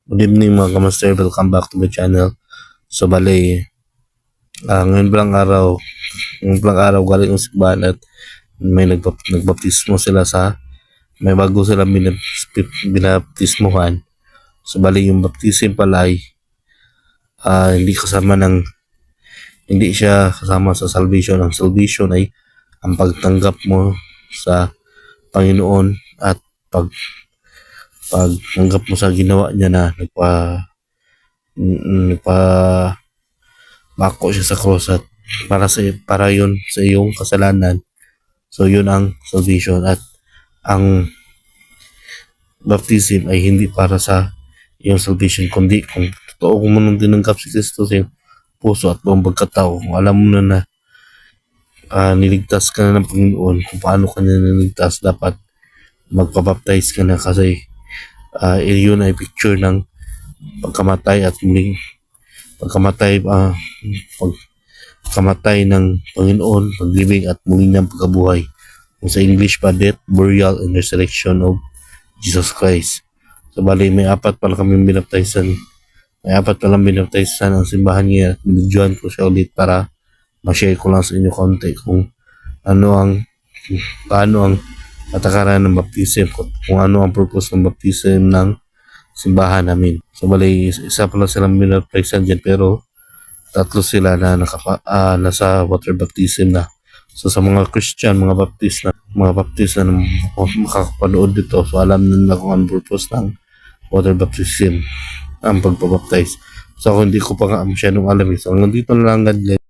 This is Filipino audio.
Good evening mga kamaster, welcome back to my channel. So bali, ngayon palang araw galing ng simbahan at may nagbaptismo sila may bago silang binaptismohan. So bali yung baptism pala ay hindi siya kasama sa salvation. Ang salvation ay ang pagtanggap mo sa Panginoon at pagtanggap mo sa ginawa niya na bako siya sa cross at para yun sa iyong kasalanan. So yun ang salvation, at ang baptism ay hindi para sa iyong salvation, kundi kung totoo mo nang tinanggap si Kristo sa iyong puso at buong pagkatao, kung alam mo na niligtas ka na ng Panginoon, kung paano ka na niligtas, dapat magpabaptize ka na, kasi yun ay picture ng pagkamatay at muling pagkamatay ng Panginoon, paglibing at muling ng pagkabuhay. Kung sa English pa, death, burial, and resurrection of Jesus Christ. So bali, may apat palang binaptizan ang simbahan niya. Binidyohan ko siya ulit para ma-share ko lang sa inyo konti kung paano ang patakaran ng baptism, kung ano ang purpose ng baptism ng simbahan namin. So bali, isa pala silang binaptizan dyan, pero tatlo sila na nasa water baptism na. So sa mga Christian, mga Baptist na makakapanood dito, so alam nila kung ang purpose ng water baptism, ang pagpabaptize. So ako hindi ko pa nga masyadong alam. So hanggang dito na lang, God bless.